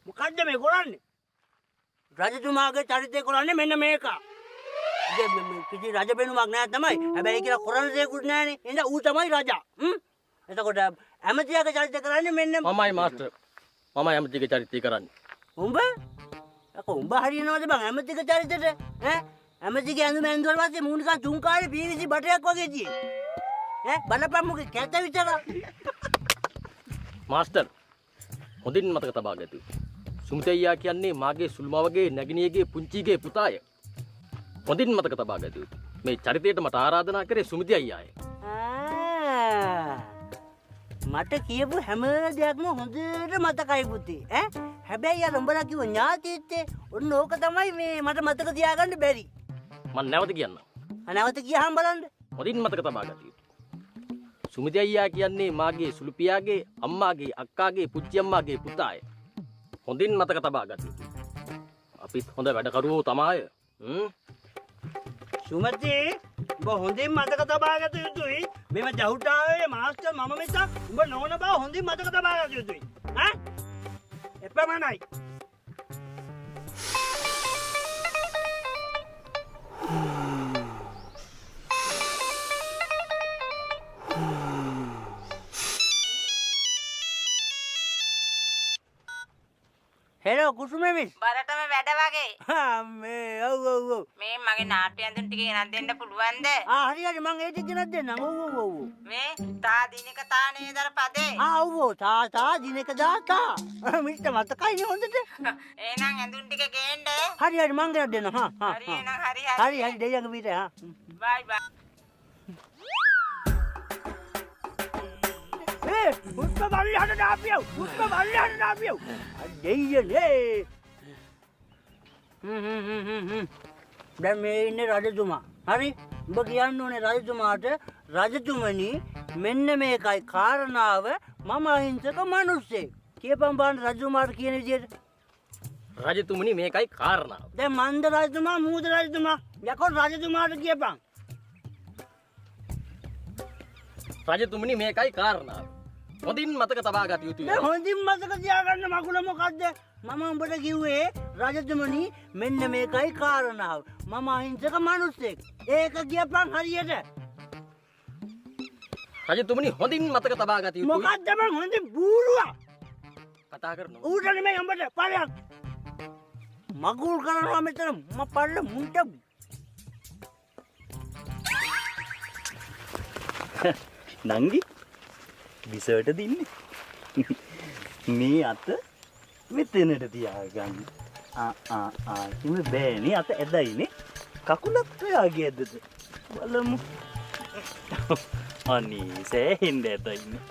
මොකද්ද මේ කරන්නේ? රජතුමාගේ චරිතය කරන්නේ මෙන්න මේක. කිසි රජ බෙනුමක් නෑ තමයි. හැබැයි කියලා කරන්න දෙයක්වත් නෑනේ. එහෙනම් ඌ තමයි රජා. එතකොට ඇමතියාගේ චරිතය කරන්නේ මෙන්න මමයි මාස්ටර්. මම ඇමතිගේ චරිතය කරන්නේ. උඹ? අකෝ උඹ හරියනවද බං ඇමතිගේ චරිතෙට? ඈ? ඇමතිගේ ඇඳුම ඇඳුවා පස්සේ මූ නිකන් තුන් කාලේ පීවිසි බටයක් වගේ තියෙන්නේ. බලපන් මුගේ කැත විතර. මාස්ටර් හොඳින් මතක තබා ගන්න. සුමිත අයියා කියන්නේ මාගේ සුල්මාවගේ නැගිනියගේ පුංචිගේ පුතාය. හොඳින් මතක තබා ගන්න. මේ චරිතයට මට ආරාධනා කරේ සුමිත අයියාය. මට කියපු හැම දෙයක්ම හොඳට මතකයි පුතේ. හැබැයි අර උඹලා කිව්ව ඥාතිත්වයේ ඔන්න ඕක තමයි මේ මට මතක තියාගන්න බැරි. මම නැවත කියන්නම්. නැවත කියහම බලන්න. හොඳින් මතක තබා ගන්න. සුමිත අයියා කියන්නේ මාගේ සුළු පියාගේ අම්මාගේ අක්කාගේ පුංචි අම්මාගේ පුතාය. හොඳින් මතක තබා ගන්න. අපිත් හොඳ වැඩකරුවෝ තමයි. සුමති උඹ හොඳින් මතක තබා ගත යුතුයි. මෙම ජහුටාවේ මාස්ටර් මම මිසක් උඹ නොවන බව හොඳින් මතක තබා ගත යුතුයි. එපමණයි. Hello කුසුමේ miss. බරටම වැඩ වගේ. මේ ඔව්. මේ මගේ නාට්‍ය ඇඳුම් ටික ගෙනත් දෙන්න පුළුවන්ද? හරි මං ඒ ටික ගෙනත් දෙන්නම්. ඔව්. මේ තා දිනක තා නේදර පදේ. ඔව් තා දිනක තා. මිස්ටර් මතකයිනේ හොඳට. එහෙනම් ඇඳුම් ටික ගේන්න. හරි මං ගෙනත් දෙන්නම්. හරි එහෙනම් හරි. හරි දෙයියන්ගේ පිට බයි බයි. පුස්ක බල්ලහට නාපියව. දෙයියනේ. දැන් මේ ඉන්නේ රජතුමා. හරි? උඹ කියන්න ඕනේ රජතුමාට රජතුමනි මෙන්න මේකයි කාරණාව මම අහිංසක මිනිස්සෙක්. කියපන් බලන්න රජතුමාට කියන විදිහට. රජතුමනි මේකයි කාරණාව. දැන් මන්ද රජතුමා මූද රජතුමා යකෝ රජතුමාට කියපන්. රජතුමනි මේකයි කාරණාව. හොඳින් මතක තබා ගත යුතුයි. දැන් හොඳින් මතක තියාගන්න මගුල මොකද්ද? මම උඹට කිව්වේ රජතුමනි මෙන්න මේකයි කාරණාව. මම අහිංසක මිනිස්සෙක්. ඒක කියපන් හරියට. රජතුමනි හොඳින් මතක තබා ගත යුතුයි. මොකද්ද මං හොඳින් බූරුවා? කතා කරනවා. ඌට නෙමෙයි උඹට පරයක්. මගුල් කරනවා මෙතන මම පල්ල මුන්ට. නංගි විසවට දින්නේ. මේ අත මෙතනට තියාගන්න. කිම බෑනේ අත ඇදයිනේ. කකුලක් ඔයාගේ ඇද්දද? බලමු. අනේ සෑහෙන්න ඇදයිනේ.